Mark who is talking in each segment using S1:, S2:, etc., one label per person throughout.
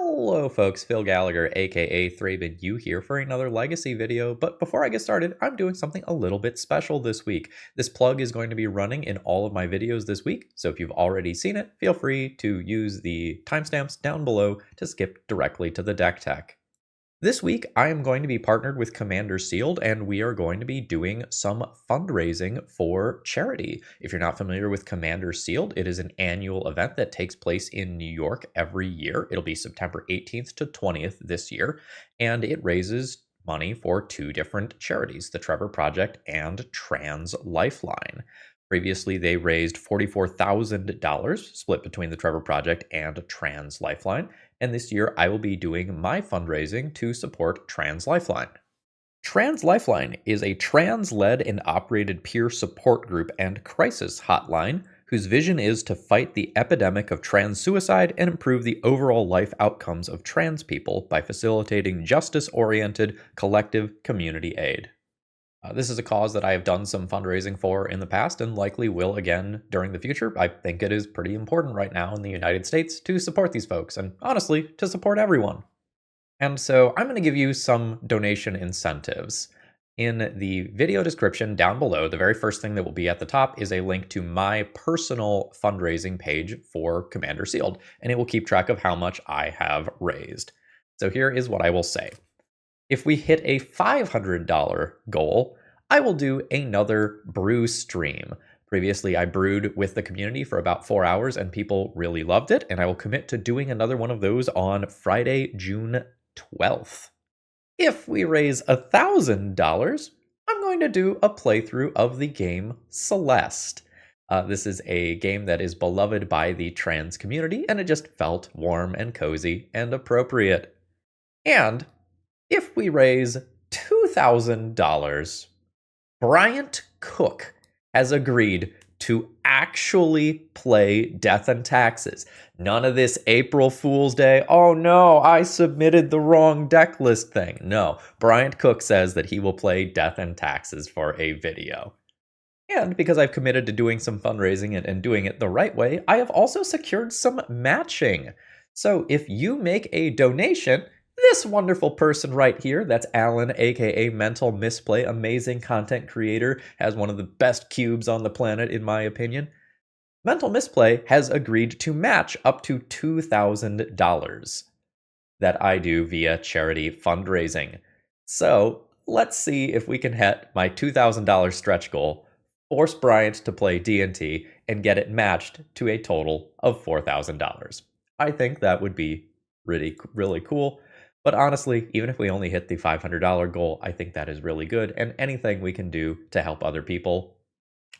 S1: Hello folks, Phil Gallagher aka ThrabenU here for another legacy video, but before I get started, I'm doing something a little bit special this week. This plug is going to be running in all of my videos this week, so if you've already seen it, feel free to use the timestamps down below to skip directly to the deck tech. This week, I am going to be partnered with Commander Sealed, and we are going to be doing some fundraising for charity. If you're not familiar with Commander Sealed, it is an annual event that takes place in New York every year. It'll be September 18th to 20th this year, and it raises money for two different charities, the Trevor Project and Trans Lifeline. Previously, they raised $44,000 split between the Trevor Project and Trans Lifeline. And this year, I will be doing my fundraising to support Trans Lifeline. Trans Lifeline is a trans-led and operated peer support group and crisis hotline whose vision is to fight the epidemic of trans suicide and improve the overall life outcomes of trans people by facilitating justice-oriented collective community aid. This is a cause that I have done some fundraising for in the past and likely will again during the future. I think it is pretty important right now in the United States to support these folks and honestly to support everyone. And so I'm going to give you some donation incentives. In the video description down below, the very first thing that will be at the top is a link to my personal fundraising page for Commander Sealed, and it will keep track of how much I have raised. So here is what I will say. If we hit a $500 goal, I will do another brew stream. Previously, I brewed with the community for about 4 hours and people really loved it, and I will commit to doing another one of those on Friday, June 12th. If we raise $1,000, I'm going to do a playthrough of the game Celeste. This is a game that is beloved by the trans community, and it just felt warm and cozy and appropriate. And if we raise $2,000, Bryant Cook has agreed to actually play Death and Taxes. None of this April Fool's Day, oh no, I submitted the wrong deck list thing. No, Bryant Cook says that he will play Death and Taxes for a video. And because I've committed to doing some fundraising and doing it the right way, I have also secured some matching. So if you make a donation, this wonderful person right here, that's Alan, aka Mental Misplay, amazing content creator, has one of the best cubes on the planet in my opinion. Mental Misplay has agreed to match up to $2,000 that I do via charity fundraising. So let's see if we can hit my $2,000 stretch goal, force Bryant to play D&T, and get it matched to a total of $4,000. I think that would be really cool. But honestly, even if we only hit the $500 goal, I think that is really good, and anything we can do to help other people,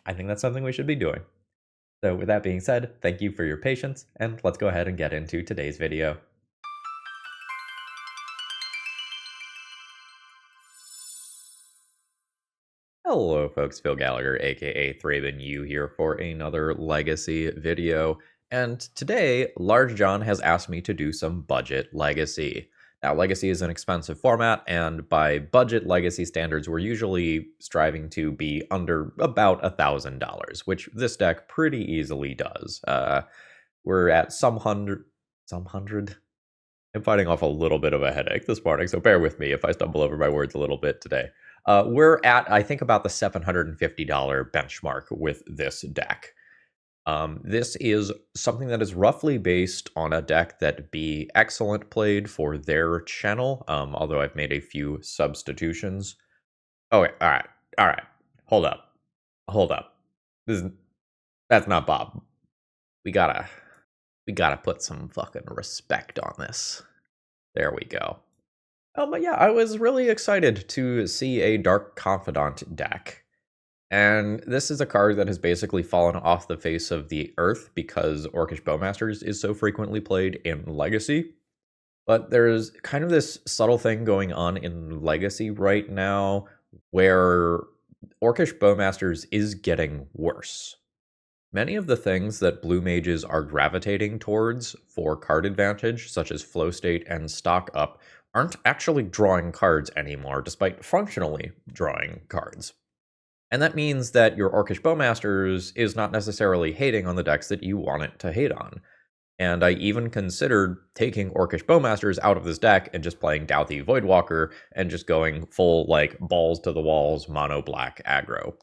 S1: I think that's something we should be doing. So with that being said, thank you for your patience, and let's go ahead and get into today's video. Hello folks, Phil Gallagher, aka ThrabenU here for another Legacy video, and today, Large John has asked me to do some budget Legacy. Now, Legacy is an expensive format, and by budget Legacy standards, we're usually striving to be under about $1,000, which this deck pretty easily does. We're at some hundred. I'm fighting off a little bit of a headache this morning, so bear with me if I stumble over my words a little bit today. We're at, I think, about the $750 benchmark with this deck. This is something that is roughly based on a deck that B Excellent played for their channel, although I've made a few substitutions. Oh, wait, all right, hold up. That's not Bob. We gotta put some fucking respect on this. There we go. But yeah, I was really excited to see a Dark Confidant deck. And this is a card that has basically fallen off the face of the earth because Orcish Bowmasters is so frequently played in Legacy. But there's kind of this subtle thing going on in Legacy right now where Orcish Bowmasters is getting worse. Many of the things that blue mages are gravitating towards for card advantage, such as flow state and stock up, aren't actually drawing cards anymore, despite functionally drawing cards. And that means that your Orcish Bowmasters is not necessarily hating on the decks that you want it to hate on. And I even considered taking Orcish Bowmasters out of this deck and just playing Douthie Voidwalker and just going full, like, balls to the walls, Mono Black Aggro.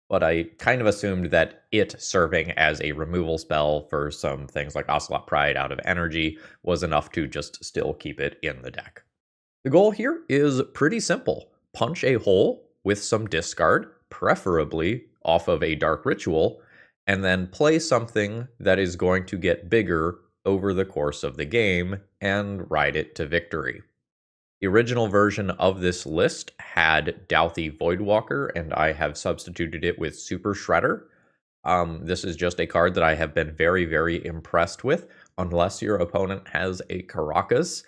S1: But I kind of assumed that it serving as a removal spell for some things like Ocelot Pride out of energy was enough to just still keep it in the deck. The goal here is pretty simple. Punch a hole with some discard, preferably off of a Dark Ritual, and then play something that is going to get bigger over the course of the game and ride it to victory. The original version of this list had Douthie Voidwalker, and I have substituted it with Super Shredder. This is just a card that I have been very, very impressed with. Unless your opponent has a Caracas,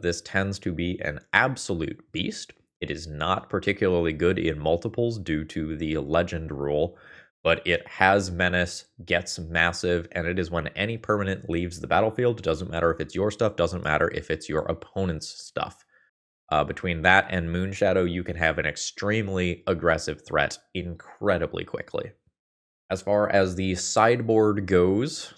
S1: this tends to be an absolute beast. It is not particularly good in multiples due to the legend rule, but it has menace, gets massive, and it is when any permanent leaves the battlefield. It doesn't matter if it's your stuff, doesn't matter if it's your opponent's stuff. Between that and Moonshadow, you can have an extremely aggressive threat incredibly quickly. As far as the sideboard goes,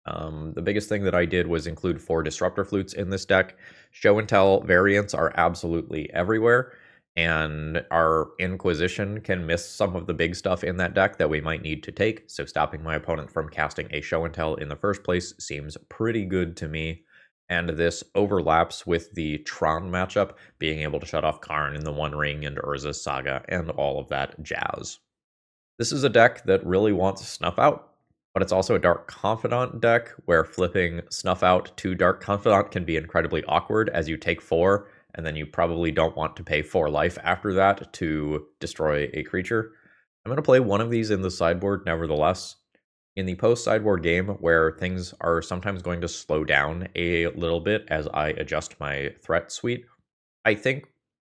S1: the biggest thing that I did was include 4 Disruptor Flutes in this deck. Show and Tell variants are absolutely everywhere, and our Inquisition can miss some of the big stuff in that deck that we might need to take, so stopping my opponent from casting a Show and Tell in the first place seems pretty good to me. And this overlaps with the Tron matchup, being able to shut off Karn in the One Ring and Urza's Saga and all of that jazz. This is a deck that really wants Snuff Out, but it's also a Dark Confidant deck where flipping Snuff Out to Dark Confidant can be incredibly awkward as you take 4, and then you probably don't want to pay 4 life after that to destroy a creature. I'm going to play one of these in the sideboard nevertheless. In the post-sideboard game, where things are sometimes going to slow down a little bit as I adjust my threat suite, I think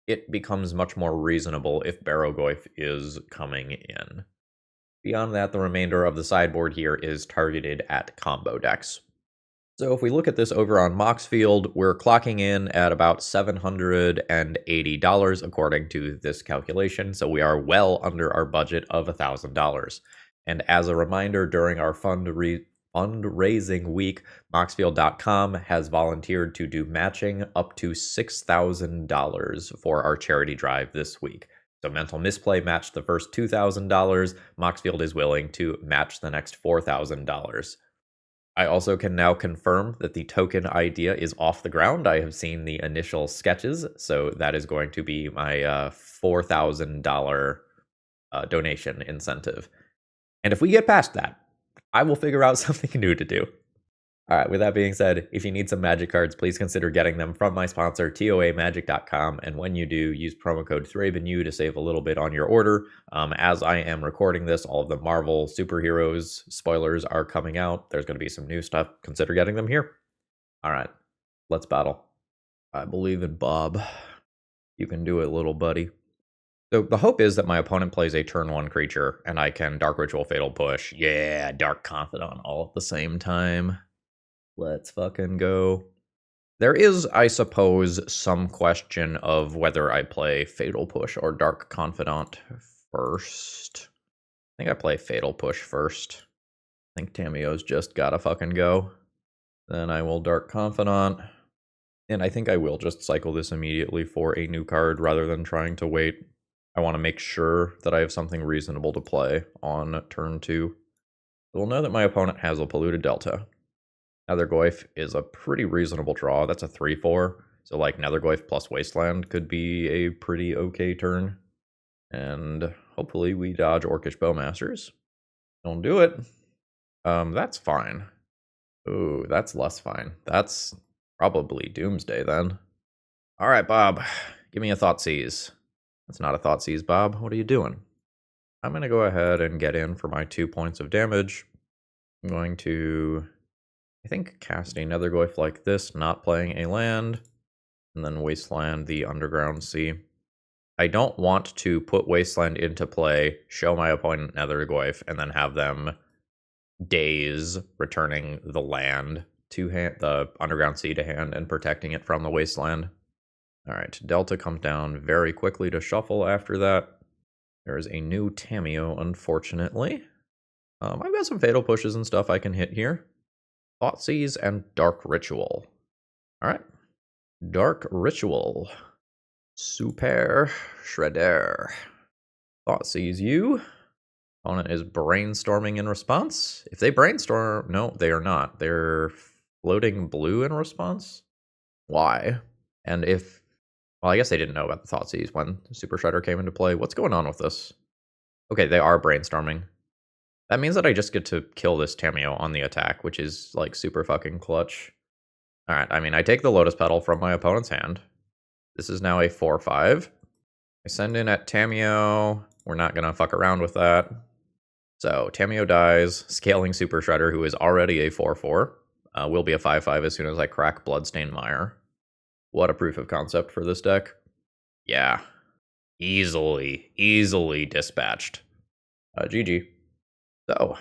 S1: it becomes much more reasonable if Barrowgoyf is coming in. Beyond that, the remainder of the sideboard here is targeted at combo decks. So if we look at this over on Moxfield, we're clocking in at about $780 according to this calculation, so we are well under our budget of $1,000. And as a reminder, during our fundraising week, Moxfield.com has volunteered to do matching up to $6,000 for our charity drive this week. So Mental Misplay matched the first $2,000. Moxfield is willing to match the next $4,000. I also can now confirm that the token idea is off the ground. I have seen the initial sketches, so that is going to be my $4,000 donation incentive. And if we get past that, I will figure out something new to do. All right, with that being said, if you need some Magic cards, please consider getting them from my sponsor, TOAMagic.com. And when you do, use promo code ThrabenU to save a little bit on your order. As I am recording this, all of the Marvel superheroes spoilers are coming out. There's going to be some new stuff. Consider getting them here. All right, let's battle. I believe in Bob. You can do it, little buddy. So the hope is that my opponent plays a turn 1 creature, and I can Dark Ritual Fatal Push. Yeah, Dark Confidant all at the same time. Let's fucking go. There is, I suppose, some question of whether I play Fatal Push or Dark Confidant first. I think I play Fatal Push first. I think Tamiyo's just gotta fucking go. Then I will Dark Confidant. And I think I will just cycle this immediately for a new card rather than trying to wait. I want to make sure that I have something reasonable to play on turn 2. We'll know that my opponent has a Polluted Delta. Nethergoyf is a pretty reasonable draw. That's a 3-4. So like Nethergoyf plus Wasteland could be a pretty okay turn. And hopefully we dodge Orcish Bowmasters. Don't do it. That's fine. Ooh, that's less fine. That's probably Doomsday then. All right, Bob. Give me a Thoughtseize. That's not a Thoughtseize, Bob. What are you doing? I'm going to go ahead and get in for my 2 points of damage. I'm going to, I think, cast a Nethergoyf like this, not playing a land, and then Wasteland the Underground Sea. I don't want to put Wasteland into play, show my opponent Nethergoyf, and then have them daze returning the land to hand, the Underground Sea to hand, and protecting it from the Wasteland. Alright, Delta comes down very quickly to shuffle after that. There is a new Tamiyo, unfortunately. I've got some Fatal Pushes and stuff I can hit here. Thoughtseize and Dark Ritual. Alright. Dark Ritual. Super Shredder. Thoughtseize you. Opponent is brainstorming in response. If they brainstorm, no, they are not. They're floating blue in response. Why? And if, well, I guess they didn't know about the Thoughtseize when Super Shredder came into play. What's going on with this? Okay, they are brainstorming. That means that I just get to kill this Tamiyo on the attack, which is like super fucking clutch. Alright, I mean, I take the Lotus Petal from my opponent's hand. This is now a 4-5. I send in at Tamiyo. We're not going to fuck around with that. So Tamiyo dies, scaling Super Shredder, who is already a 4-4. Will be a 5-5 as soon as I crack Bloodstained Mire. What a proof of concept for this deck. Yeah. Easily dispatched. GG. So,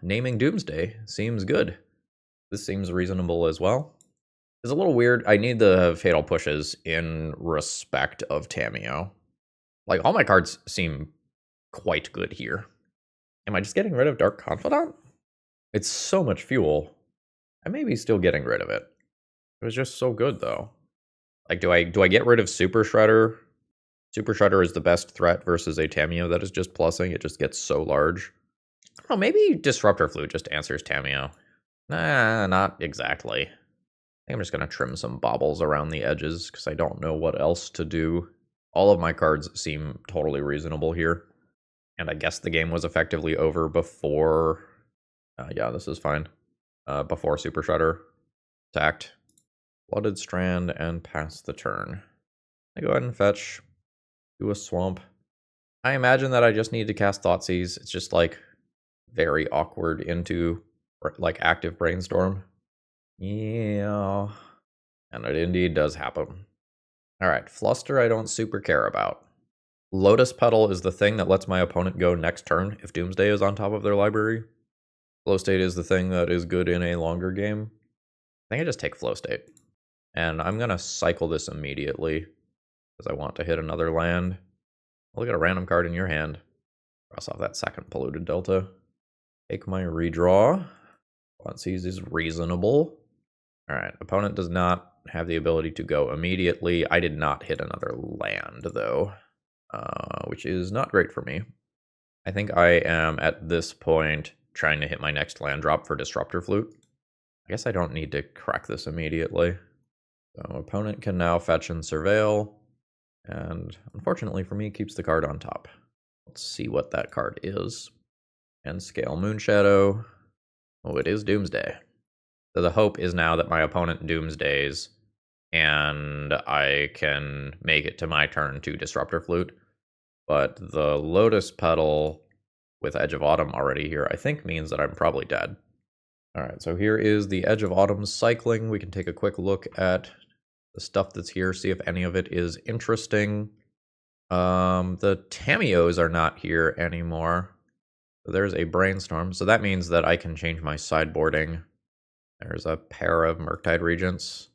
S1: naming Doomsday seems good. This seems reasonable as well. It's a little weird. I need the Fatal Pushes in respect of Tamiyo. Like, all my cards seem quite good here. Am I just getting rid of Dark Confidant? It's so much fuel. I may be still getting rid of it. It was just so good, though. Like, do I get rid of Super Shredder? Super Shredder is the best threat versus a Tamiyo that is just plussing. It just gets so large. I don't know, maybe Disruptor Flute just answers Tamiyo. Nah, not exactly. I think I'm just going to trim some baubles around the edges because I don't know what else to do. All of my cards seem totally reasonable here. And I guess the game was effectively over before... yeah, this is fine. Before Super Shredder attacked. Blooded Strand and pass the turn. I go ahead and fetch. Do a swamp. I imagine that I just need to cast Thoughtseize. It's just like very awkward into like active brainstorm. Yeah. And it indeed does happen. Alright, Fluster I don't super care about. Lotus Petal is the thing that lets my opponent go next turn if Doomsday is on top of their library. Flow State is the thing that is good in a longer game. I think I just take Flow State. And I'm going to cycle this immediately because I want to hit another land. Look at a random card in your hand. Cross off that second Polluted Delta. Take my redraw. Thoughtseize is reasonable. Alright, opponent does not have the ability to go immediately. I did not hit another land, though, which is not great for me. I think I am, at this point, trying to hit my next land drop for Disruptor Flute. I guess I don't need to crack this immediately. So opponent can now fetch and surveil, and unfortunately for me, keeps the card on top. Let's see what that card is. And scale Moonshadow. Oh, it is Doomsday. So the hope is now that my opponent Doomsdays, and I can make it to my turn to Disruptor Flute. But the Lotus Petal with Edge of Autumn already here, I think means that I'm probably dead. Alright, so here is the Edge of Autumn cycling. We can take a quick look at the stuff that's here, see if any of it is interesting. The Tamiyos are not here anymore. So there's a Brainstorm, so that means that I can change my sideboarding. There's a pair of Murktide Regents.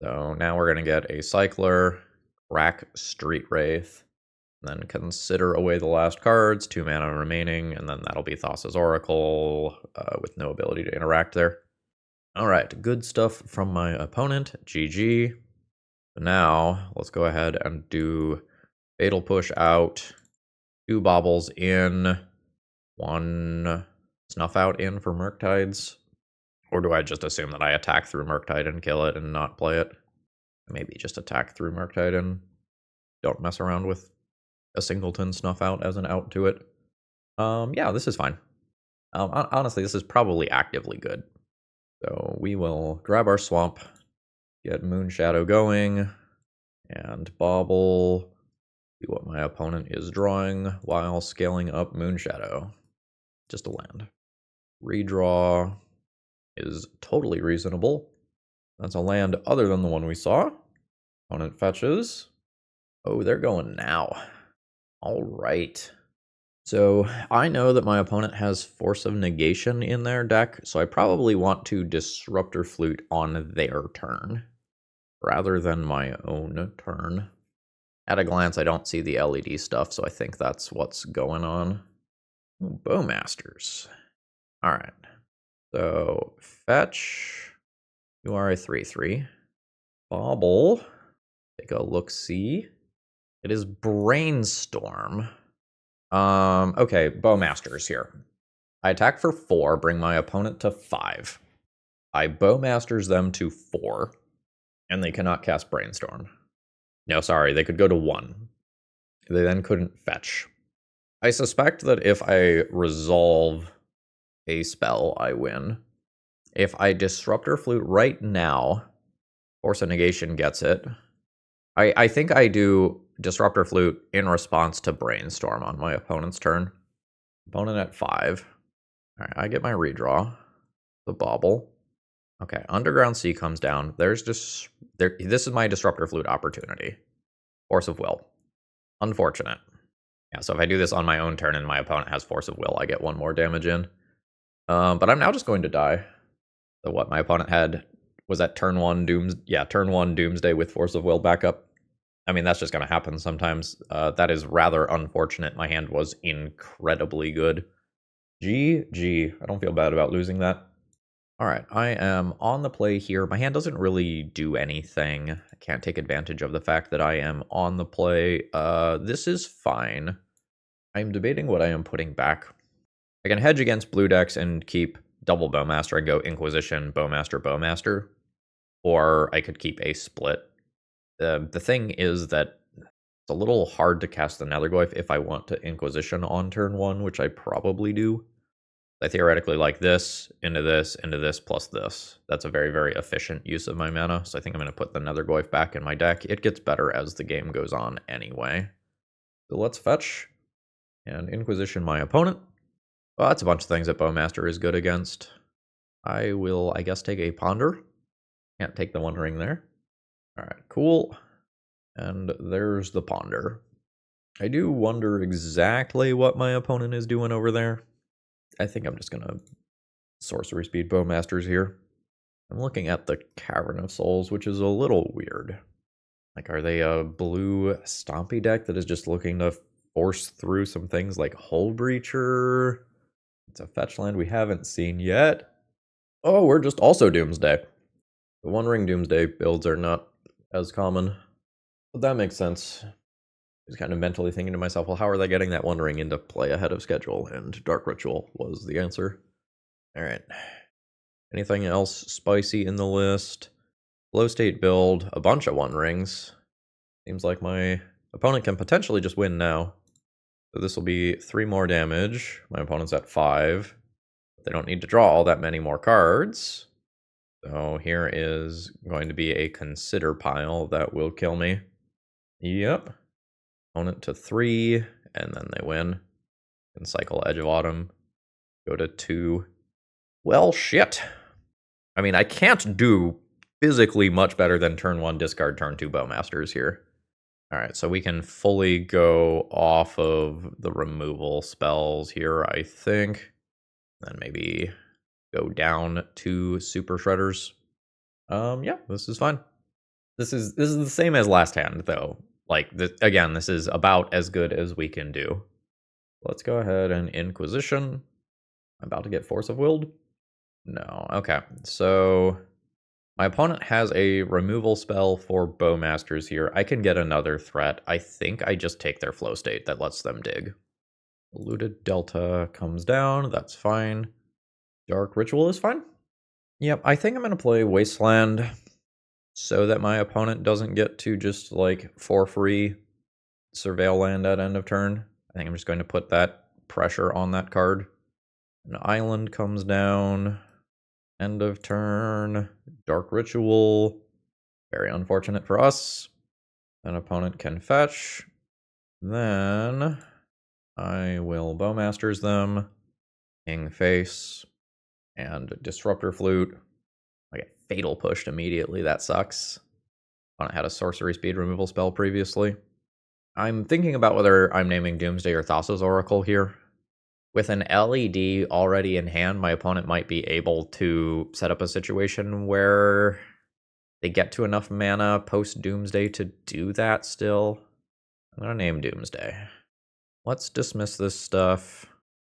S1: So now we're going to get a Cycler, crack Street Wraith, and then consider away the last cards, 2 mana remaining, and then that'll be Thassa's Oracle with no ability to interact there. Alright, good stuff from my opponent, GG. Now, let's go ahead and do Fatal Push out, 2 Baubles in, 1 Snuff Out in for Murktides. Or do I just assume that I attack through Murktide and kill it and not play it? Maybe just attack through Murktide and don't mess around with a singleton Snuff Out as an out to it. Yeah, this is fine. Honestly, this is probably actively good. So we will grab our swamp, get Moonshadow going, and bauble. See what my opponent is drawing while scaling up Moonshadow. Just a land. Redraw is totally reasonable. That's a land other than the one we saw. Opponent fetches. Oh, they're going now. All right. So I know that my opponent has Force of Negation in their deck, so I probably want to Disruptor Flute on their turn rather than my own turn. At a glance, I don't see the LED stuff, so I think that's what's going on. Ooh, Bowmasters. All right. So, fetch. You are a 3/3. Bobble. Take a look-see. It is Brainstorm. Okay, Bowmasters here. I attack for 4, bring my opponent to 5. I Bowmasters them to 4, and they cannot cast Brainstorm. No, sorry, they could go to 1. They then couldn't fetch. I suspect that if I resolve a spell, I win. If I Disruptor Flute right now, Force of Negation gets it. I think I do Disruptor Flute in response to Brainstorm on my opponent's turn. Opponent at 5. All right, I get my redraw. The bobble. Okay, Underground Sea comes down. There's just this is my Disruptor Flute opportunity. Force of Will. Unfortunate. Yeah, so if I do this on my own turn and my opponent has Force of Will, I get 1 more damage in. But I'm now just going to die. So what my opponent had was at turn 1 turn 1 Doomsday with Force of Will backup. I mean, that's just going to happen sometimes. That is rather unfortunate. My hand was incredibly good. GG. I don't feel bad about losing that. All right, I am on the play here. My hand doesn't really do anything. I can't take advantage of the fact that I am on the play. This is fine. I'm debating what I am putting back. I can hedge against blue decks and keep double Bowmaster and go Inquisition, Bowmaster, Bowmaster. Or I could keep a split. The thing is that it's a little hard to cast the Netherglyph if I want to Inquisition on turn 1, which I probably do. I theoretically like this, into this, plus this. That's a very, very efficient use of my mana, so I think I'm going to put the Netherglyph back in my deck. It gets better as the game goes on anyway. So let's fetch and Inquisition my opponent. Well, that's a bunch of things that Bowmaster is good against. I will, I guess, take a Ponder. Can't take the One Ring there. All right, cool. And there's the Ponder. I do wonder exactly what my opponent is doing over there. I think I'm just going to Sorcery Speed Bowmasters here. I'm looking at the Cavern of Souls, which is a little weird. Like, are they a blue Stompy deck that is just looking to force through some things like Hull Breacher? It's a fetch land we haven't seen yet. Oh, we're just also Doomsday. The One Ring Doomsday builds are not as common. But that makes sense. I was kind of mentally thinking to myself, well, how are they getting that One Ring into play ahead of schedule? And Dark Ritual was the answer. All right. Anything else spicy in the list? Low state build, a bunch of One Rings. Seems like my opponent can potentially just win now. So this will be 3 more damage. My opponent's at 5. They don't need to draw all that many more cards. So here is going to be a Consider pile that will kill me. Yep. Opponent to 3, and then they win. And cycle Edge of Autumn. Go to 2. Well, shit. I mean, I can't do physically much better than turn 1 discard, turn 2 Bowmasters here. All right, so we can fully go off of the removal spells here, I think. Then maybe go down to Super Shredders. Yeah, this is fine. This is the same as last hand, though. Like, again, this is about as good as we can do. Let's go ahead and Inquisition. I'm about to get Force of Willed. No, okay. So my opponent has a removal spell for Bowmasters here. I can get another threat. I think I just take their flow state that lets them dig. Looted Delta comes down. That's fine. Dark Ritual is fine. Yep, I think I'm going to play Wasteland so that my opponent doesn't get to just, like, for free surveil land at end of turn. I think I'm just going to put that pressure on that card. An island comes down. End of turn. Dark Ritual. Very unfortunate for us. An opponent can fetch. Then I will Bowmasters them. King face. And Disruptor Flute. I get Fatal Pushed immediately. That sucks. Opponent had a Sorcery Speed removal spell previously. I'm thinking about whether I'm naming Doomsday or Thassa's Oracle here. With an LED already in hand, my opponent might be able to set up a situation where they get to enough mana post-Doomsday to do that still. I'm going to name Doomsday. Let's dismiss this stuff.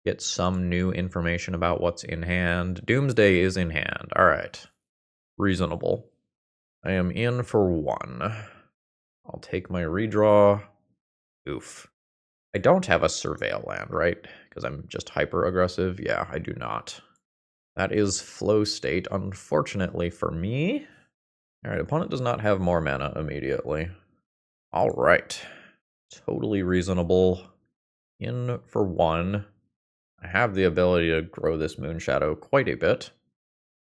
S1: Get some new information about what's in hand. Doomsday is in hand. All right. Reasonable. I am in for 1. I'll take my redraw. Oof. I don't have a Surveil land, right? Because I'm just hyper aggressive. Yeah, I do not. That is flow state, unfortunately for me. All right, opponent does not have more mana immediately. All right. Totally reasonable. In for 1. I have the ability to grow this Moonshadow quite a bit.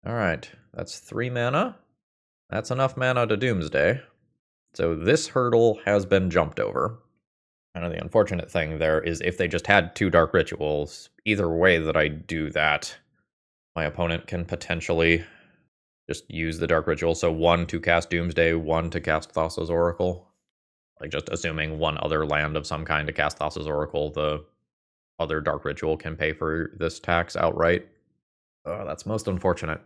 S1: All right, that's 3 mana. That's enough mana to Doomsday. So this hurdle has been jumped over. And the unfortunate thing there is if they just had 2 Dark Rituals, either way that I do that, my opponent can potentially just use the Dark Ritual. So 1 to cast Doomsday, 1 to cast Thassa's Oracle. Like just assuming 1 other land of some kind to cast Thassa's Oracle, the other Dark Ritual can pay for this tax outright. That's most unfortunate.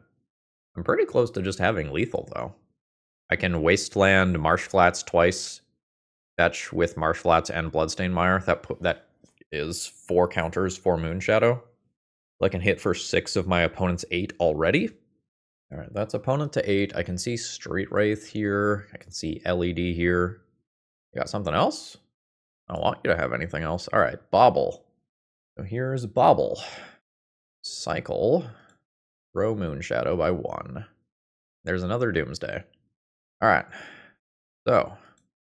S1: I'm pretty close to just having lethal, though. I can Wasteland Marsh Flats twice, fetch with Marsh Flats and Bloodstained Mire. That is 4 counters for Moonshadow. I can hit for 6 of my opponent's 8 already. All right, that's opponent to 8. I can see Street Wraith here. I can see LED here. You got something else? I don't want you to have anything else. All right, Bobble. So here's Bobble. Cycle. Grow Moonshadow by 1. There's another Doomsday. All right. So,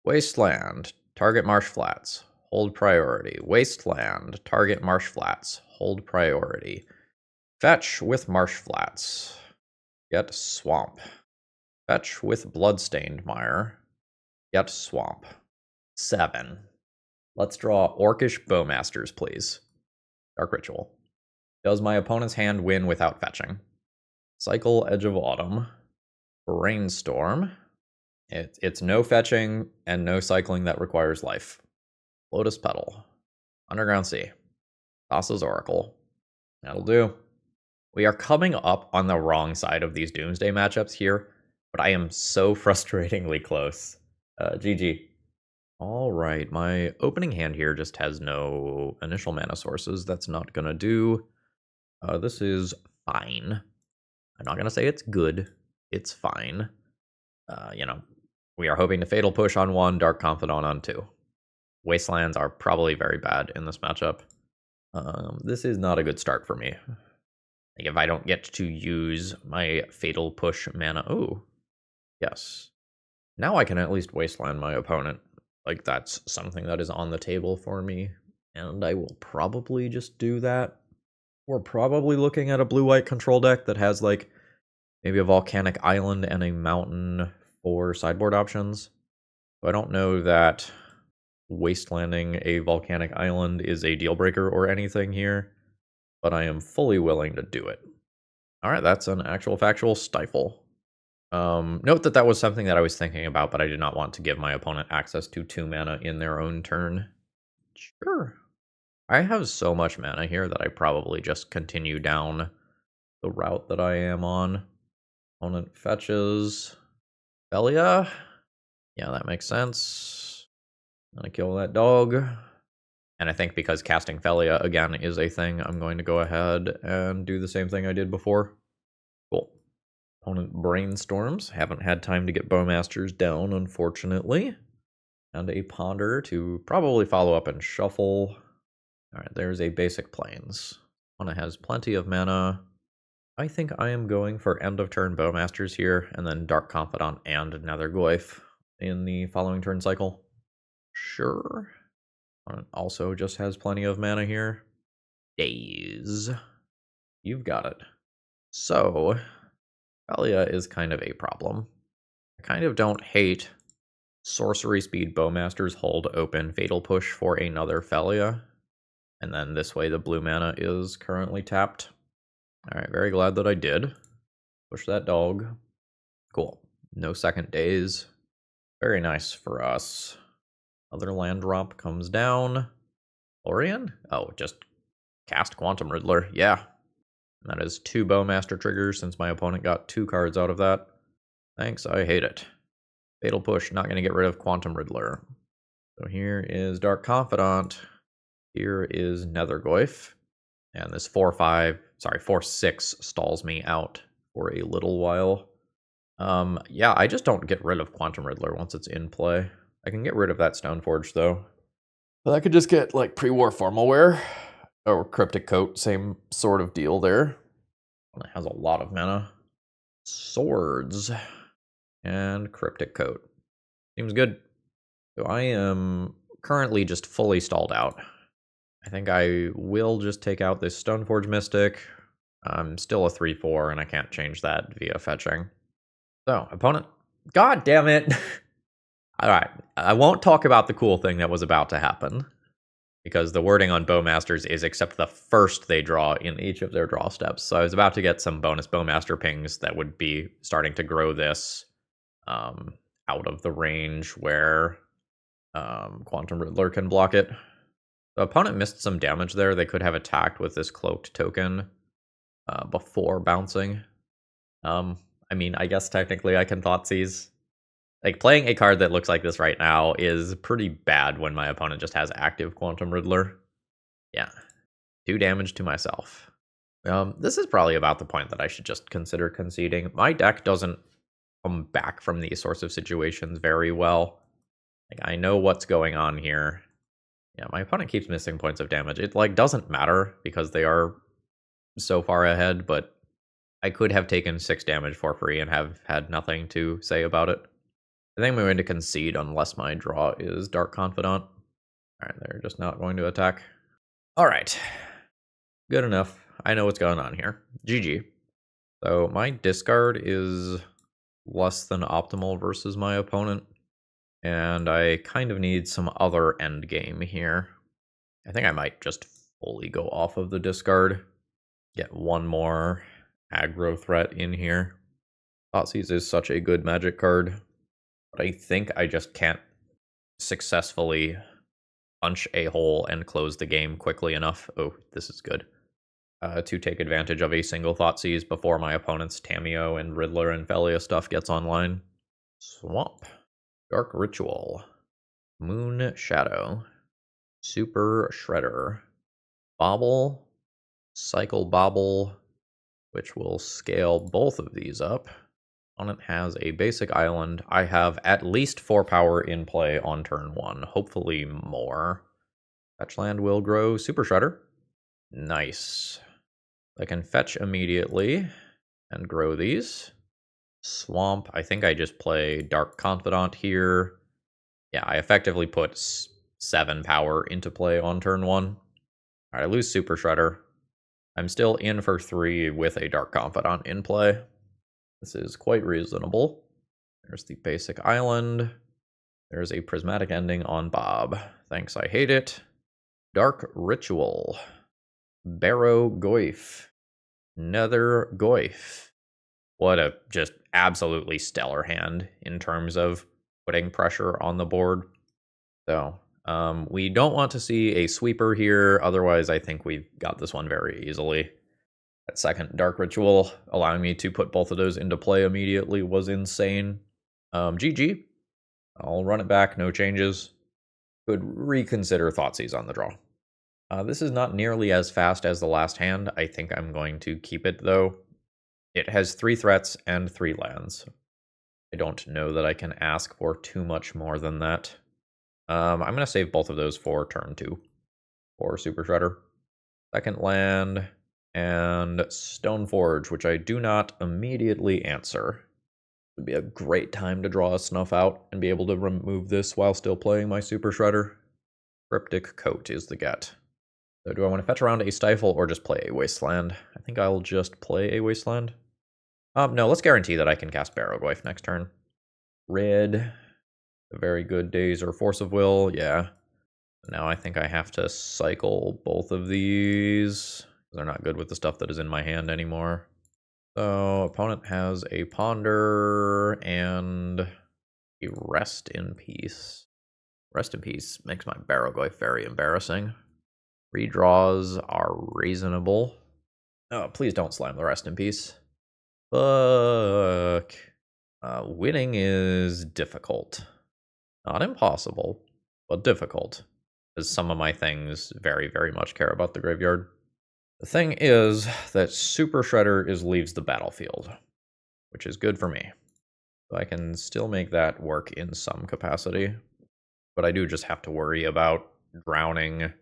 S1: Wasteland. Target Marsh Flats. Hold priority. Wasteland. Target Marsh Flats. Hold priority. Fetch with Marsh Flats. Get Swamp. Fetch with Bloodstained Mire. Get Swamp. 7. Let's draw Orcish Bowmasters, please. Dark Ritual. Does my opponent's hand win without fetching? Cycle Edge of Autumn. Brainstorm. It's no fetching and no cycling that requires life. Lotus Petal. Underground Sea. Thassa's Oracle. That'll do. We are coming up on the wrong side of these Doomsday matchups here, but I am so frustratingly close. GG. All right, my opening hand here just has no initial mana sources. That's not gonna do. This is fine. I'm not gonna say it's good. It's fine. We are hoping to Fatal Push on 1, Dark Confidant on 2. Wastelands are probably very bad in this matchup. This is not a good start for me. Like if I don't get to use my Fatal Push mana... Oh, yes. Now I can at least Wasteland my opponent. Like that's something that is on the table for me. And I will probably just do that. We're probably looking at a blue-white control deck that has like maybe a Volcanic Island and a Mountain for sideboard options. So I don't know that Wastelanding a Volcanic Island is a deal breaker or anything here, but I am fully willing to do it. All right, that's an actual factual Stifle. Note that was something that I was thinking about, but I did not want to give my opponent access to 2 mana in their own turn. Sure. I have so much mana here that I probably just continue down the route that I am on. Opponent fetches. Felia. Yeah, that makes sense. I'm gonna kill that dog. And I think because casting Felia again is a thing, I'm going to go ahead and do the same thing I did before. Cool. Opponent brainstorms. Haven't had time to get Bowmasters down, unfortunately. And a Ponder to probably follow up and shuffle. Alright, there's a basic Plains. One has plenty of mana. I think I am going for end of turn Bowmasters here, and then Dark Confidant and Netherglyph in the following turn cycle. Sure. Also just has plenty of mana here. Daze. You've got it. So, Felia is kind of a problem. I kind of don't hate Sorcery Speed Bowmasters hold open Fatal Push for another Felia. And then this way the blue mana is currently tapped. Alright, very glad that I did. Push that dog. Cool. No second daze. Very nice for us. Other land drop comes down. Orion? Oh, just cast Quantum Riddler. Yeah. And that is 2 Bowmaster triggers since my opponent got 2 cards out of that. Thanks, I hate it. Fatal Push, not going to get rid of Quantum Riddler. So here is Dark Confidant. Here is Netherglyph. And this 4/6 stalls me out for a little while. Yeah, I just don't get rid of Quantum Riddler once it's in play. I can get rid of that Stoneforge, though. But I could just get, like, Pre-War Formal Wear or Cryptic Coat, same sort of deal there. It has a lot of mana. Swords and Cryptic Coat. Seems good. So I am currently just fully stalled out. I think I will just take out this Stoneforge Mystic. I'm still a 3/4, and I can't change that via fetching. So, opponent. God damn it! Alright, I won't talk about the cool thing that was about to happen, because the wording on Bowmasters is except the first they draw in each of their draw steps. So I was about to get some bonus Bowmaster pings that would be starting to grow this out of the range where Quantum Riddler can block it. The opponent missed some damage there. They could have attacked with this cloaked token before bouncing. I mean, I guess technically I can Thoughtseize. Like, playing a card that looks like this right now is pretty bad when my opponent just has active Quantum Riddler. Yeah. 2 damage to myself. This is probably about the point that I should just consider conceding. My deck doesn't come back from these sorts of situations very well. Like, I know what's going on here. Yeah, my opponent keeps missing points of damage. It, like, doesn't matter because they are so far ahead, but I could have taken 6 damage for free and have had nothing to say about it. I think I'm going to concede unless my draw is Dark Confidant. Alright, they're just not going to attack. Alright. Good enough. I know what's going on here. GG. So my discard is less than optimal versus my opponent. And I kind of need some other endgame here. I think I might just fully go off of the discard. Get one more aggro threat in here. Thoughtseize is such a good Magic card. But I think I just can't successfully punch a hole and close the game quickly enough. Oh, this is good. To take advantage of a single Thoughtseize before my opponent's Tamiyo and Riddler and Felia stuff gets online. Swamp. Dark Ritual. Moon Shadow. Super Shredder. Bobble. Cycle Bobble, which will scale both of these up. Opponent has a basic island. I have at least 4 power in play on turn 1, hopefully more. Fetch land will grow Super Shredder. Nice. I can fetch immediately and grow these. Swamp, I think I just play Dark Confidant here. Yeah, I effectively put 7 power into play on turn 1. Alright, I lose Super Shredder. I'm still in for 3 with a Dark Confidant in play. This is quite reasonable. There's the basic island. There's a prismatic ending on Bob. Thanks, I hate it. Dark Ritual. Barrow Goyf. Nether Goyf. What a just absolutely stellar hand in terms of putting pressure on the board. So, we don't want to see a sweeper here. Otherwise, I think we've got this one very easily. That second Dark Ritual, allowing me to put both of those into play immediately, was insane. GG. I'll run it back, no changes. Could reconsider Thoughtseize on the draw. This is not nearly as fast as the last hand. I think I'm going to keep it, though. It has 3 threats and 3 lands. I don't know that I can ask for too much more than that. I'm going to save both of those for turn 2. For Super Shredder. Second land, and Stoneforge, which I do not immediately answer. Would be a great time to draw a Snuff out and be able to remove this while still playing my Super Shredder. Cryptic Coat is the get. So do I want to fetch around a Stifle or just play a Wasteland? I think I'll just play a Wasteland. No, let's guarantee that I can cast Barrowgoyf next turn. Red. Very good days or Force of Will, yeah. Now I think I have to cycle both of these. They're not good with the stuff that is in my hand anymore. So, opponent has a Ponder and a Rest in Peace. Rest in Peace makes my Barrowgoyf very embarrassing. Redraws are reasonable. Oh, please don't slam the Rest in Peace. Fuck. Winning is difficult. Not impossible, but difficult. Because some of my things very, very much care about the graveyard. The thing is that Super Shredder leaves the battlefield, which is good for me. So I can still make that work in some capacity, but I do just have to worry about drowning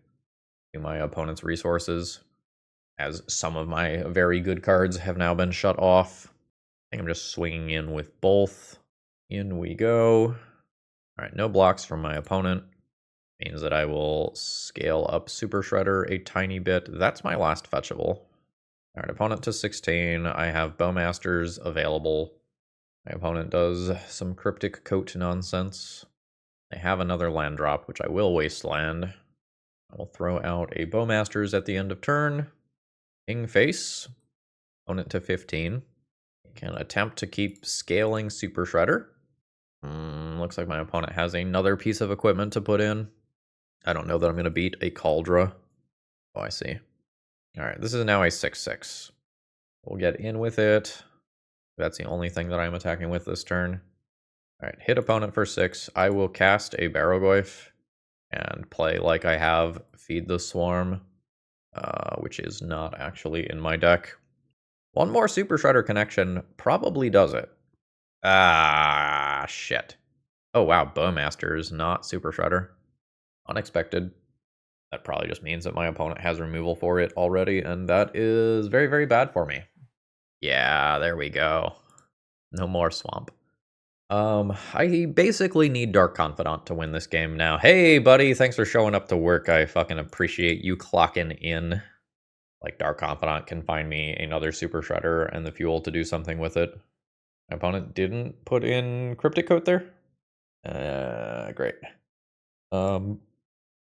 S1: my opponent's resources, as some of my very good cards have now been shut off. I think I'm just swinging in with both. In we go. All right, no blocks from my opponent. Means that I will scale up Super Shredder a tiny bit. That's my last fetchable. All right, opponent to 16. I have Bowmasters available. My opponent does some Cryptic Coat nonsense. I have another land drop, which I will wasteland. I will throw out a Bowmasters at the end of turn. King face. Opponent to 15. Can attempt to keep scaling Super Shredder. Looks like my opponent has another piece of equipment to put in. I don't know that I'm going to beat a Cauldra. Oh, I see. All right, this is now a 6/6. We'll get in with it. That's the only thing that I'm attacking with this turn. All right, hit opponent for 6. I will cast a Barrogoyf and play like I have Feed the Swarm, which is not actually in my deck. One more Super Shredder connection probably does it. Ah, shit. Oh, wow, Bowmasters, not Super Shredder. Unexpected. That probably just means that my opponent has removal for it already, and that is very, very bad for me. Yeah, there we go. No more swamp. I basically need Dark Confidant to win this game now. Hey, buddy, thanks for showing up to work. I fucking appreciate you clocking in. Like, Dark Confidant can find me another Super Shredder and the fuel to do something with it. My opponent didn't put in Cryptic Coat there? Great.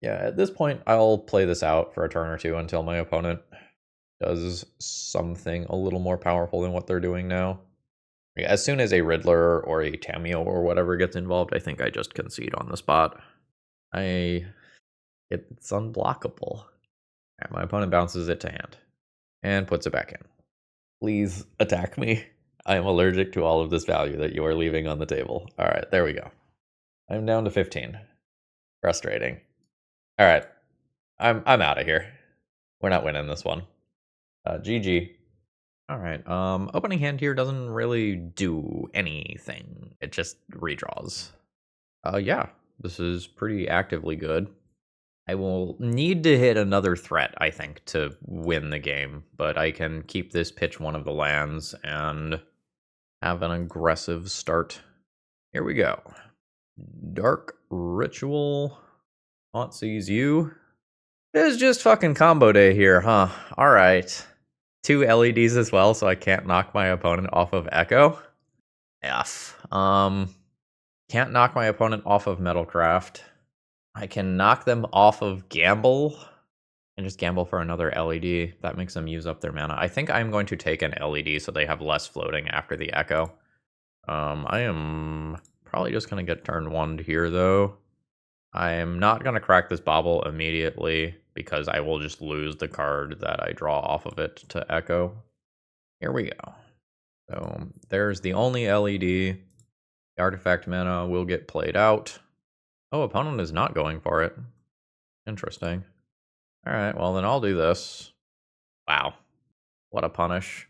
S1: Yeah, at this point, I'll play this out for a turn or two until my opponent does something a little more powerful than what they're doing now. As soon as a Riddler or a Tameo or whatever gets involved, I think I just concede on the spot. It's unblockable. Right, my opponent bounces it to hand and puts it back in. Please attack me. I am allergic to all of this value that you are leaving on the table. All right, there we go. I'm down to 15. Frustrating. All right, I'm out of here. We're not winning this one. GG. All right. Opening hand here doesn't really do anything. It just redraws. Yeah, this is pretty actively good. I will need to hit another threat, I think, to win the game, but I can keep this pitch one of the lands and have an aggressive start. Here we go. Dark Ritual. Auntie's you. It is just fucking combo day here, huh? All right. 2 LEDs as well, so I can't knock my opponent off of Echo. F. Can't knock my opponent off of Metalcraft. I can knock them off of Gamble and just gamble for another LED. That makes them use up their mana. I think I'm going to take an LED so they have less floating after the Echo. I am probably just going to get turn 1 here, though. I am not going to crack this Bauble immediately because I will just lose the card that I draw off of it to Echo. Here we go. So there's the only LED. The artifact mana will get played out. Oh, opponent is not going for it. Interesting. All right, well then I'll do this. Wow. What a punish.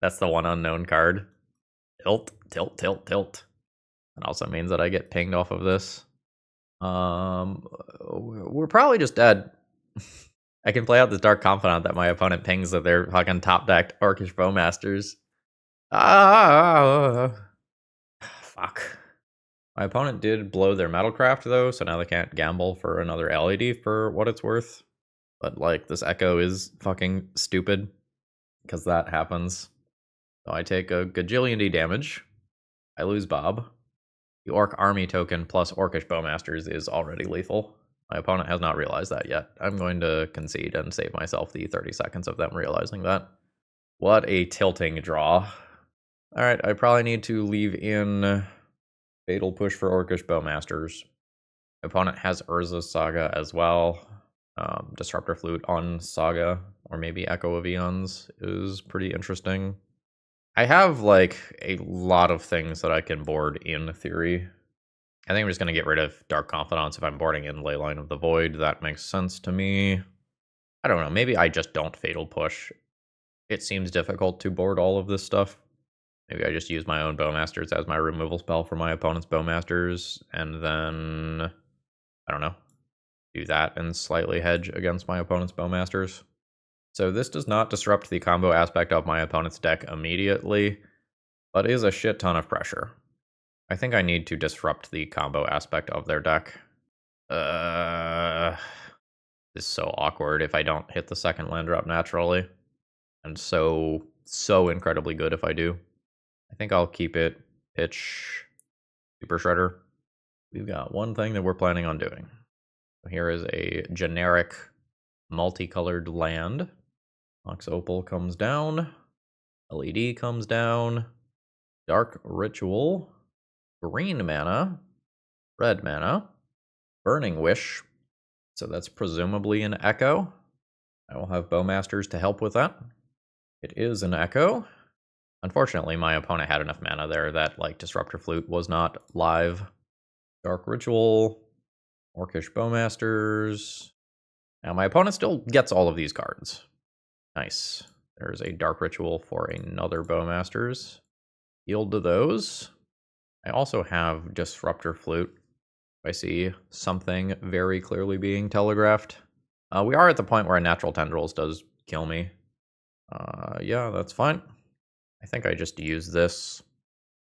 S1: That's the one unknown card. Tilt, tilt, tilt, tilt. It also means that I get pinged off of this. We're probably just dead. I can play out this Dark Confidant that my opponent pings that they're fucking top decked Orcish Bowmasters. Fuck. My opponent did blow their Metalcraft though, so now they can't gamble for another LED for what it's worth. But like, this Echo is fucking stupid because that happens. So I take a gajillion D damage. I lose Bob. The Orc Army token plus Orcish Bowmasters is already lethal. My opponent has not realized that yet. I'm going to concede and save myself the 30 seconds of them realizing that. What a tilting draw. Alright, I probably need to leave in Fatal Push for Orcish Bowmasters. My opponent has Urza's Saga as well. Disruptor Flute on Saga, or maybe Echo of Eons is pretty interesting. I have, like, a lot of things that I can board in theory. I think I'm just going to get rid of Dark Confidants if I'm boarding in Leyline of the Void. That makes sense to me. I don't know, maybe I just don't Fatal Push. It seems difficult to board all of this stuff. Maybe I just use my own Bowmasters as my removal spell for my opponent's Bowmasters, and then, I don't know, do that and slightly hedge against my opponent's Bowmasters. So this does not disrupt the combo aspect of my opponent's deck immediately, but is a shit ton of pressure. I think I need to disrupt the combo aspect of their deck. This is so awkward if I don't hit the second land drop naturally. And so incredibly good if I do. I think I'll keep it pitch Super Shredder. We've got one thing that we're planning on doing. Here is a generic multicolored land. Mox Opal comes down. LED comes down. Dark Ritual. Green mana. Red mana. Burning Wish. So that's presumably an Echo. I will have Bowmasters to help with that. It is an Echo. Unfortunately, my opponent had enough mana there that, like, Disruptor Flute was not live. Dark Ritual. Orcish Bowmasters. Now, my opponent still gets all of these cards. Nice. There's a Dark Ritual for another Bowmasters. Yield to those. I also have Disruptor Flute. I see something very clearly being telegraphed. We are at the point where a Natural Tendrils does kill me. Yeah, that's fine. I think I just use this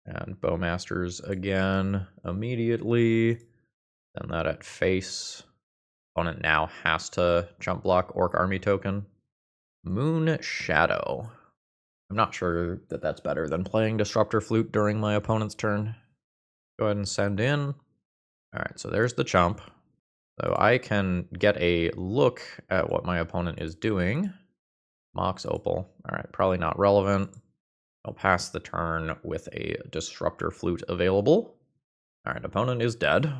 S1: and Bowmasters again immediately. Then that at face. Opponent now has to jump block Orc Army token. Moon Shadow. I'm not sure that that's better than playing Disruptor Flute during my opponent's turn. Go ahead and send in. Alright, so there's the chump. So I can get a look at what my opponent is doing. Mox Opal. Alright, probably not relevant. I'll pass the turn with a Disruptor Flute available. Alright, opponent is dead.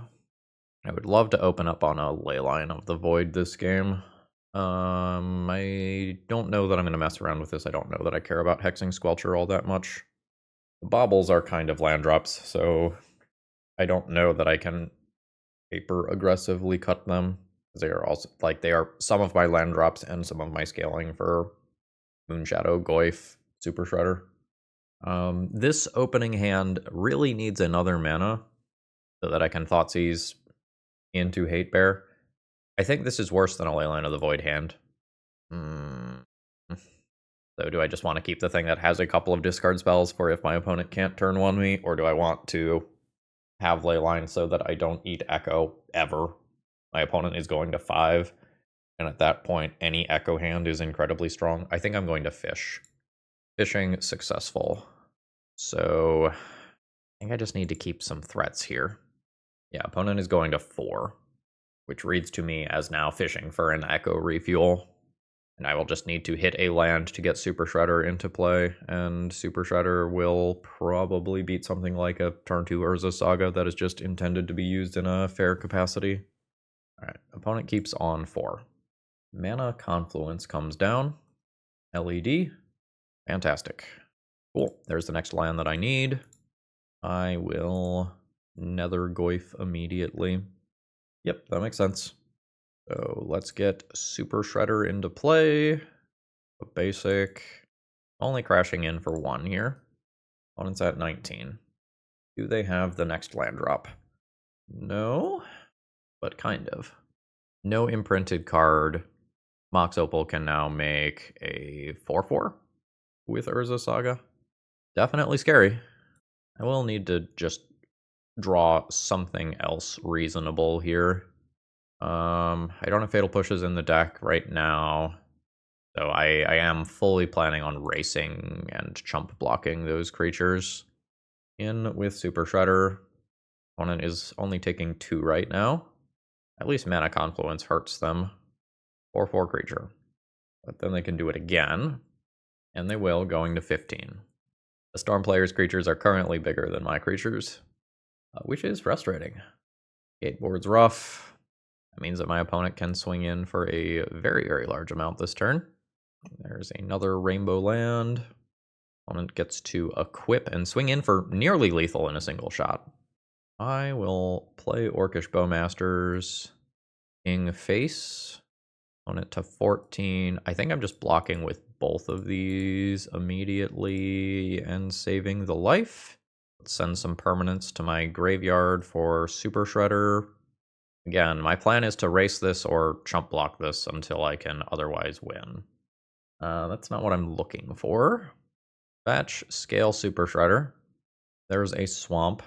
S1: I would love to open up on a Leyline of the Void this game. I don't know that I'm going to mess around with this. I don't know that I care about Hexing Squelcher all that much. The baubles are kind of land drops, so I don't know that I can paper aggressively cut them. They are also, like, they are some of my land drops and some of my scaling for Moonshadow, Goyf, Super Shredder. This opening hand really needs another mana so that I can Thoughtseize into Hate Bear. I think this is worse than a Leyline of the Void hand. So do I just want to keep the thing that has a couple of discard spells for if my opponent can't turn one me, or do I want to have Leyline so that I don't eat Echo ever? My opponent is going to 5, and at that point, any Echo hand is incredibly strong. I think I'm going to fish. Fishing successful. So I think I just need to keep some threats here. Yeah, opponent is going to 4, which reads to me as now fishing for an Echo refuel. And I will just need to hit a land to get Super Shredder into play, and Super Shredder will probably beat something like a turn 2 Urza Saga that is just intended to be used in a fair capacity. Alright, opponent keeps on 4. Mana Confluence comes down. LED. Fantastic. Cool, there's the next land that I need. I will Nether Goyf immediately. Yep, that makes sense. So let's get Super Shredder into play. A basic. Only crashing in for 1 here. Opponent's at 19. Do they have the next land drop? No, but kind of. No imprinted card. Mox Opal can now make a 4/4 with Urza Saga. Definitely scary. I will need to just draw something else reasonable here. I don't have Fatal Pushes in the deck right now, so I am fully planning on racing and chump blocking those creatures. In with Super Shredder. Opponent is only taking 2 right now. At least Mana Confluence hurts them. 4/4 creature. But then they can do it again, and they will, going to 15. The Storm player's creatures are currently bigger than my creatures, which is frustrating. Gateboard's rough. That means that my opponent can swing in for a very, very large amount this turn. There's another rainbow land. Opponent gets to equip and swing in for nearly lethal in a single shot. I will play Orcish Bowmasters. King face. Opponent to 14. I think I'm just blocking with both of these immediately and saving the life. Let's send some permanents to my graveyard for Super Shredder. Again, my plan is to race this or chump block this until I can otherwise win. That's not what I'm looking for. Fetch, scale Super Shredder. There's a swamp.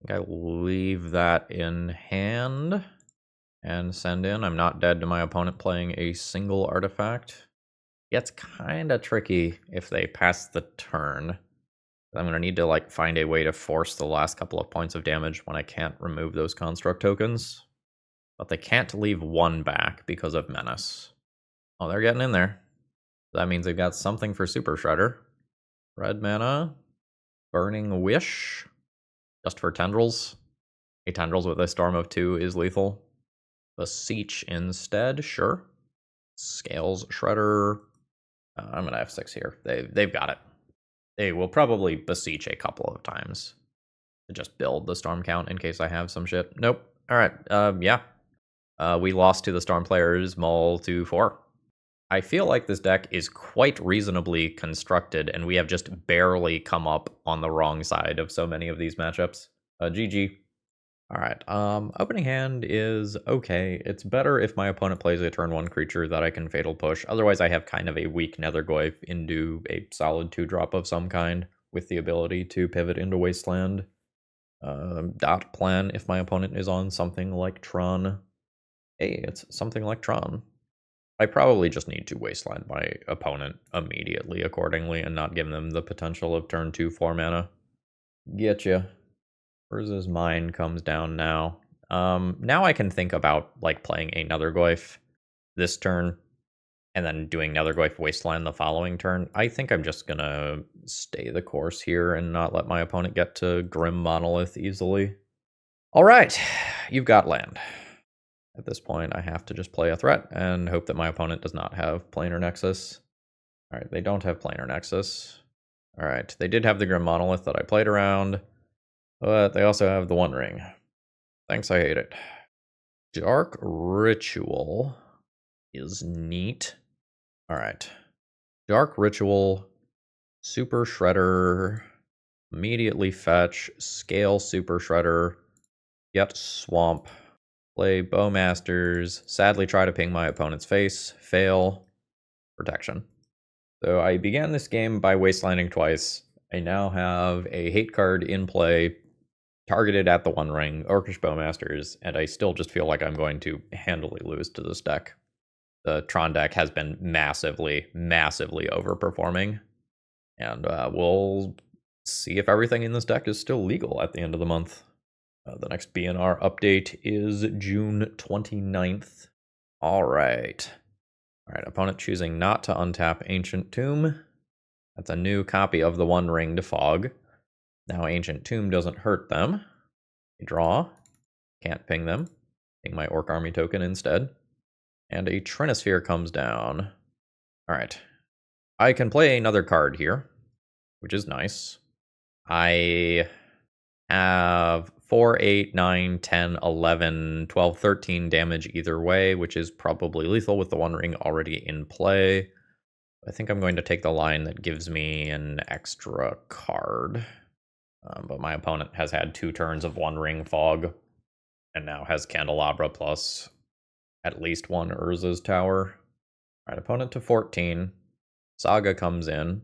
S1: I think I leave that in hand and send in. I'm not dead to my opponent playing a single artifact. Gets kind of tricky if they pass the turn. I'm going to need to like find a way to force the last couple of points of damage when I can't remove those construct tokens. But they can't leave one back because of Menace. Oh, they're getting in there. That means they've got something for Super Shredder. Red mana. Burning Wish. Just for tendrils. A tendrils with a Storm of 2 is lethal. Beseech instead, sure. Scales Shredder. I'm going to F6 here. They've got it. They will probably Beseech a couple of times to just build the Storm count in case I have some shit. Nope. All right. Yeah. We lost to the Storm players, Mull to 4. I feel like this deck is quite reasonably constructed, and we have just barely come up on the wrong side of so many of these matchups. GG. Alright, opening hand is okay. It's better if my opponent plays a turn 1 creature that I can Fatal Push. Otherwise, I have kind of a weak Nethergoyf into a solid 2-drop of some kind, with the ability to pivot into Wasteland. Dot plan if my opponent is on something like Tron. Hey, it's something like Tron. I probably just need to Wasteland my opponent immediately accordingly and not give them the potential of turn 2 4 mana. Getcha. Urza's Mine comes down now. Now I can think about like playing a Nethergoyf this turn and then doing Nethergoyf Wasteland the following turn. I think I'm just gonna stay the course here and not let my opponent get to Grim Monolith easily. All right, you've got land. At this point, I have to just play a threat and hope that my opponent does not have Planar Nexus. All right, they don't have Planar Nexus. All right, they did have the Grim Monolith that I played around, but they also have the One Ring. Thanks, I hate it. Dark Ritual is neat. All right, Dark Ritual, Super Shredder, immediately fetch, scale Super Shredder, get Swamp. Play Bowmasters, sadly try to ping my opponent's face, fail, protection. So I began this game by wastelanding twice. I now have a hate card in play, targeted at the One Ring, Orcish Bowmasters, and I still just feel like I'm going to handily lose to this deck. The Tron deck has been massively, massively overperforming, and we'll see if everything in this deck is still legal at the end of the month. The next BNR update is June 29th. All right. All right, opponent choosing not to untap Ancient Tomb. That's a new copy of the One Ringed Fog. Now Ancient Tomb doesn't hurt them. They draw. Can't ping them. Ping my Orc Army token instead. And a Trinisphere comes down. All right. I can play another card here, which is nice. I have 4, 8, 9, 10, 11, 12, 13 damage either way, which is probably lethal with the One Ring already in play. I think I'm going to take the line that gives me an extra card. But my opponent has had 2 turns of One Ring Fog, and now has Candelabra plus at least 1 Urza's Tower. All right, opponent to 14. Saga comes in.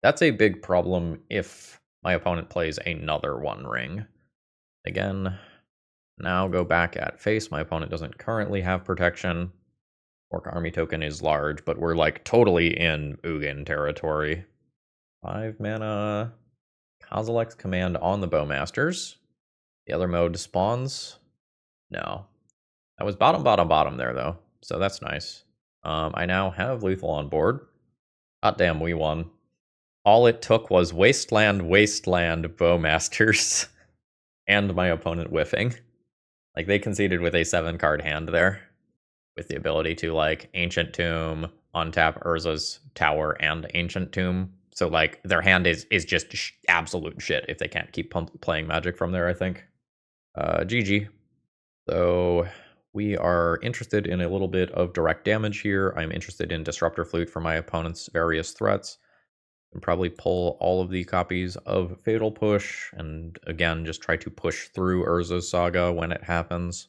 S1: That's a big problem if my opponent plays another One Ring. Again, now go back at face. My opponent doesn't currently have protection. Orc Army token is large, but we're like totally in Ugin territory. 5 mana. Kozilek's Command on the Bowmasters. The other mode spawns. No. That was bottom there, though. So that's nice. I now have lethal on board. God damn, we won. All it took was Wasteland, Bowmasters, and my opponent whiffing. Like, they conceded with a 7-card hand there, with the ability to, like, Ancient Tomb, untap Urza's Tower, and Ancient Tomb. So, like, their hand is just absolute shit if they can't keep playing Magic from there, I think. GG. So, We are interested in a little bit of direct damage here. I'm interested in Disruptor Flute for my opponent's various threats. And probably pull all of the copies of Fatal Push, and again, just try to push through Urza's Saga when it happens.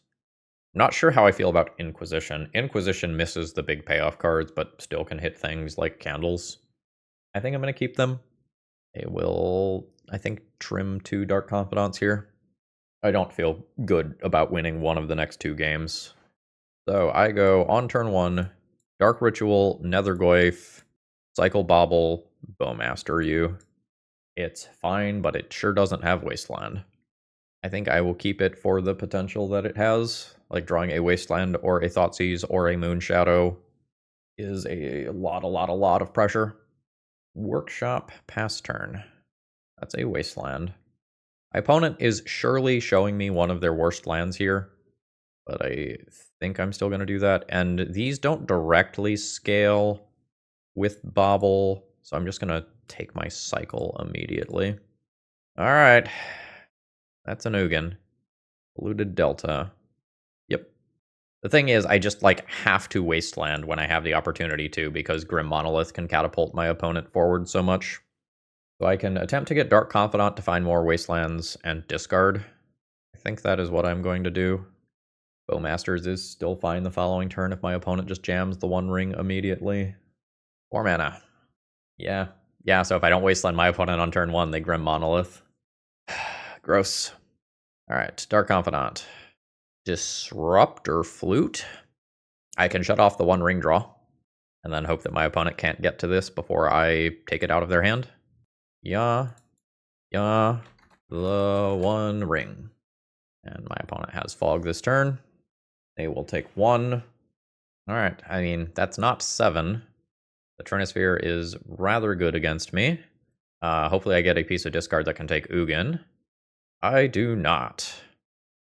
S1: I'm not sure how I feel about Inquisition. Inquisition misses the big payoff cards, but still can hit things like Candles. I think I'm going to keep them. They will, I think, trim 2 Dark Confidants here. I don't feel good about winning one of the next 2 games. So I go on turn 1, Dark Ritual, Nethergoyf, Cycle Bobble, Bowmaster you. It's fine, but it sure doesn't have Wasteland. I think I will keep it for the potential that it has, like drawing a Wasteland or a Thoughtseize or a Moonshadow is a lot of pressure. Workshop, pass turn. That's a Wasteland. My opponent is surely showing me one of their worst lands here, but I think I'm still going to do that. And these don't directly scale with Bobble, so I'm just going to take my cycle immediately. All right. That's an Ugin. Polluted Delta. Yep. The thing is, I just, have to Wasteland when I have the opportunity to, because Grim Monolith can catapult my opponent forward so much. So I can attempt to get Dark Confidant to find more Wastelands and discard. I think that is what I'm going to do. Bowmasters is still fine the following turn if my opponent just jams the One Ring immediately. 4 mana. Yeah, so if I don't Wasteland my opponent on turn 1, they Grim Monolith. Gross. Alright, Dark Confidant. Disruptor Flute. I can shut off the One Ring draw, and then hope that my opponent can't get to this before I take it out of their hand. Yeah, the One Ring. And my opponent has Fog this turn. They will take 1. Alright, I mean, that's not 7. The Trinisphere is rather good against me. Hopefully I get a piece of discard that can take Ugin. I do not.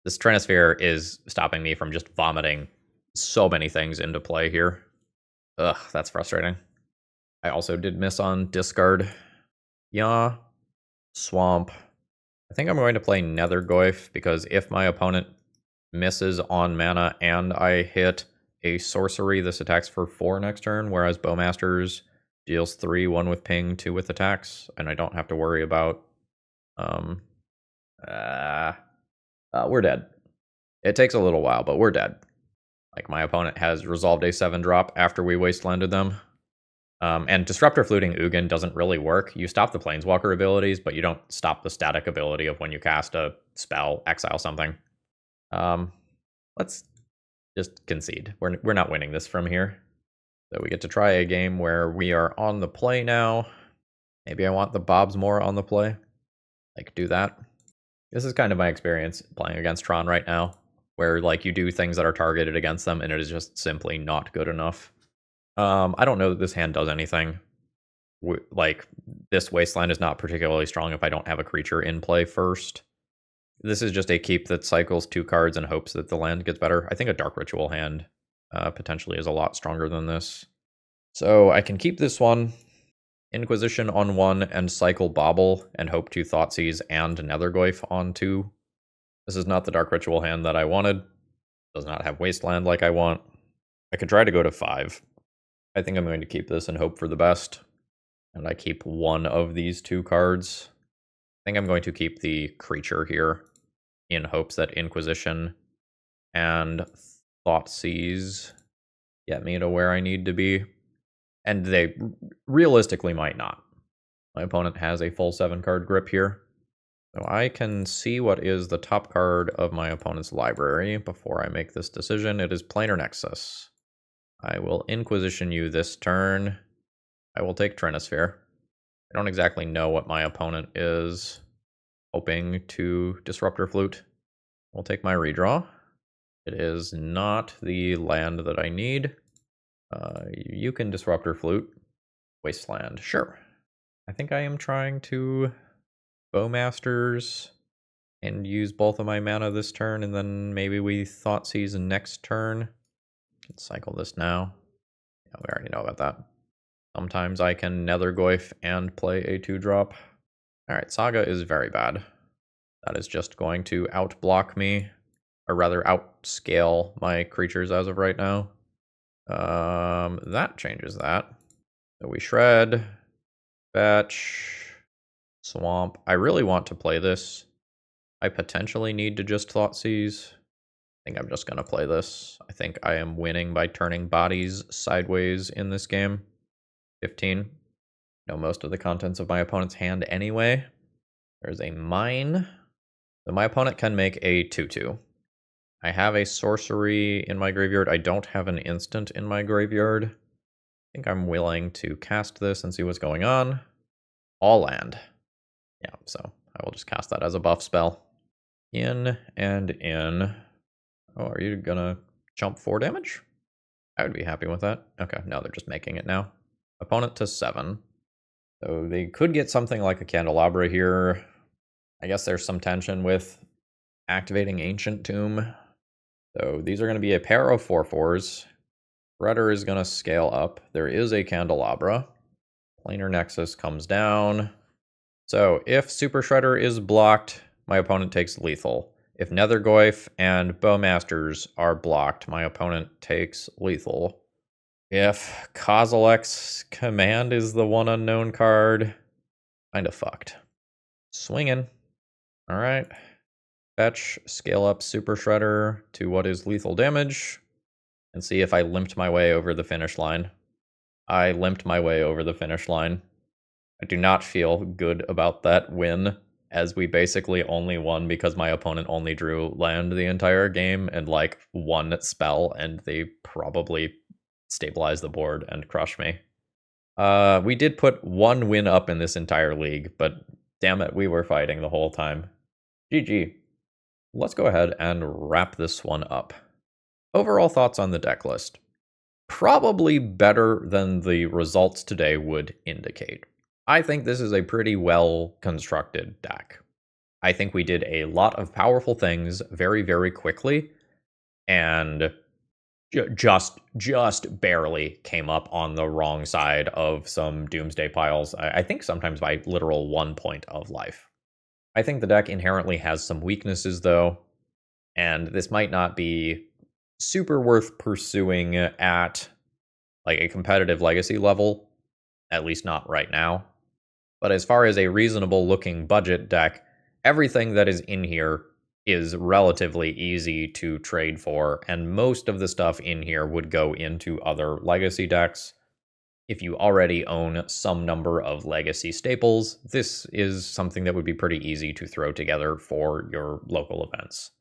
S1: This Trinisphere is stopping me from just vomiting so many things into play here. Ugh, that's frustrating. I also did miss on discard. Yeah, Swamp. I think I'm going to play Nethergoyf, because if my opponent misses on mana and I hit a sorcery, this attacks for 4 next turn, whereas Bowmasters deals 3, 1 with ping, 2 with attacks, and I don't have to worry about... we're dead. It takes a little while, but we're dead. Like, my opponent has resolved a 7-drop after we Wastelanded them. And Disruptor Fluting Ugin doesn't really work. You stop the Planeswalker abilities, but you don't stop the static ability of when you cast a spell, exile something. Let's just concede. We're not winning this from here. So we get to try a game where we are on the play now. Maybe I want the Bobs more on the play. Like, do that. This is kind of my experience playing against Tron right now, where, you do things that are targeted against them, and it is just simply not good enough. I don't know that this hand does anything. This Wasteland is not particularly strong if I don't have a creature in play first. This is just a keep that cycles 2 cards and hopes that the land gets better. I think a Dark Ritual hand potentially is a lot stronger than this. So I can keep this one, Inquisition on 1, and cycle Bobble, and hope to Thoughtseize and Nethergoyf on 2. This is not the Dark Ritual hand that I wanted. Does not have Wasteland like I want. I could try to go to 5. I think I'm going to keep this and hope for the best. And I keep one of these 2 cards. I think I'm going to keep the creature here in hopes that Inquisition and Thoughtseize get me to where I need to be. And they realistically might not. My opponent has a full 7-card grip here. So I can see what is the top card of my opponent's library before I make this decision. It is Planar Nexus. I will Inquisition you this turn. I will take Trinisphere. I don't exactly know what my opponent is hoping to Disruptor Flute. We'll take my redraw. It is not the land that I need. You can Disruptor Flute. Wasteland, sure. I think I am trying to Bowmasters and use both of my mana this turn, and then maybe we Thoughtseize next turn. Let's cycle this now. Yeah, we already know about that. Sometimes I can Nethergoyf and play a 2-drop. Alright, Saga is very bad. That is just going to outblock me. or rather outscale my creatures as of right now. That changes that. So we shred, fetch, swamp. I really want to play this. I potentially need to just Thoughtseize. I think I'm just going to play this. I think I am winning by turning bodies sideways in this game. 15. Know most of the contents of my opponent's hand anyway. There's a mine. So my opponent can make a 2/2. I have a sorcery in my graveyard. I don't have an instant in my graveyard. I think I'm willing to cast this and see what's going on. All land. Yeah, so I will just cast that as a buff spell. In and in. Oh, are you gonna jump 4 damage? I would be happy with that. Okay, no, they're just making it now. Opponent to 7. So they could get something like a Candelabra here. I guess there's some tension with activating Ancient Tomb. So these are going to be a pair of 4/4s. Shredder is going to scale up. There is a Candelabra. Planar Nexus comes down. So if Super Shredder is blocked, my opponent takes lethal. If Nethergoyf and Bowmasters are blocked, my opponent takes lethal. If Kozilek's Command is the one unknown card, kinda fucked. Swinging. Alright. Fetch, scale up Super Shredder to what is lethal damage, and see if I limped my way over the finish line. I limped my way over the finish line. I do not feel good about that win, as we basically only won because my opponent only drew land the entire game and like one spell, and they probably stabilized the board and crushed me. We did put 1 win up in this entire league, but damn it, we were fighting the whole time. GG. Let's go ahead and wrap this one up. Overall thoughts on the deck list. Probably better than the results today would indicate. I think this is a pretty well constructed deck. I think we did a lot of powerful things very, very quickly, and just barely came up on the wrong side of some doomsday piles. I think sometimes by literal 1 point of life. I think the deck inherently has some weaknesses though, and this might not be super worth pursuing at like a competitive legacy level, at least not right now. But as far as a reasonable looking budget deck, everything that is in here is relatively easy to trade for, and most of the stuff in here would go into other legacy decks. If you already own some number of legacy staples, this is something that would be pretty easy to throw together for your local events.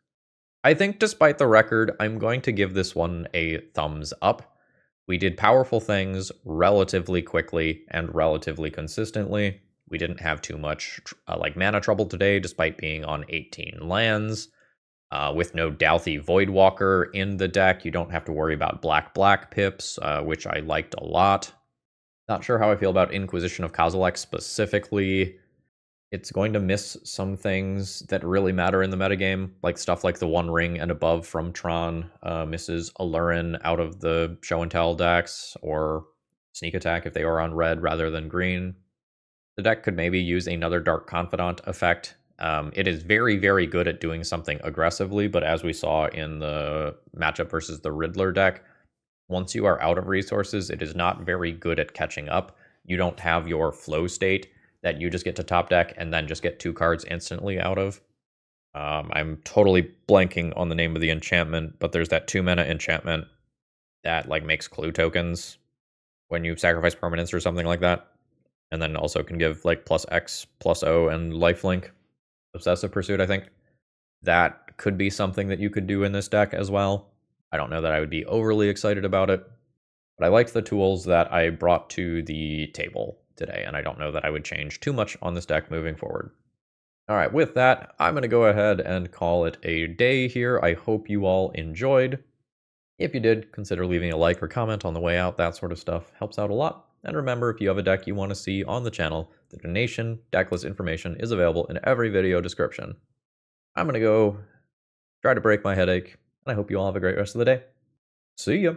S1: I think despite the record, I'm going to give this one a thumbs up. We did powerful things relatively quickly and relatively consistently. We didn't have too much mana trouble today, despite being on 18 lands. With no Douthie Voidwalker in the deck, you don't have to worry about black pips, which I liked a lot. Not sure how I feel about Inquisition of Kozilek specifically. It's going to miss some things that really matter in the metagame, like stuff like the One Ring and above from Tron, misses Alurin out of the Show and Tell decks, or Sneak Attack if they are on red rather than green. The deck could maybe use another Dark Confidant effect. It is very, very good at doing something aggressively, but as we saw in the matchup versus the Riddler deck, once you are out of resources, it is not very good at catching up. You don't have your flow state that you just get to top deck and then just get 2 cards instantly out of. I'm totally blanking on the name of the enchantment, but there's that 2 mana enchantment that like makes clue tokens when you sacrifice permanents or something like that. And then also can give like +X, +O, and lifelink. Obsessive Pursuit, I think. That could be something that you could do in this deck as well. I don't know that I would be overly excited about it, but I liked the tools that I brought to the table today, and I don't know that I would change too much on this deck moving forward. All right, with that, I'm going to go ahead and call it a day here. I hope you all enjoyed. If you did, consider leaving a like or comment on the way out. That sort of stuff helps out a lot. And remember, if you have a deck you want to see on the channel, the donation decklist information is available in every video description. I'm going to go try to break my headache, and I hope you all have a great rest of the day. See ya!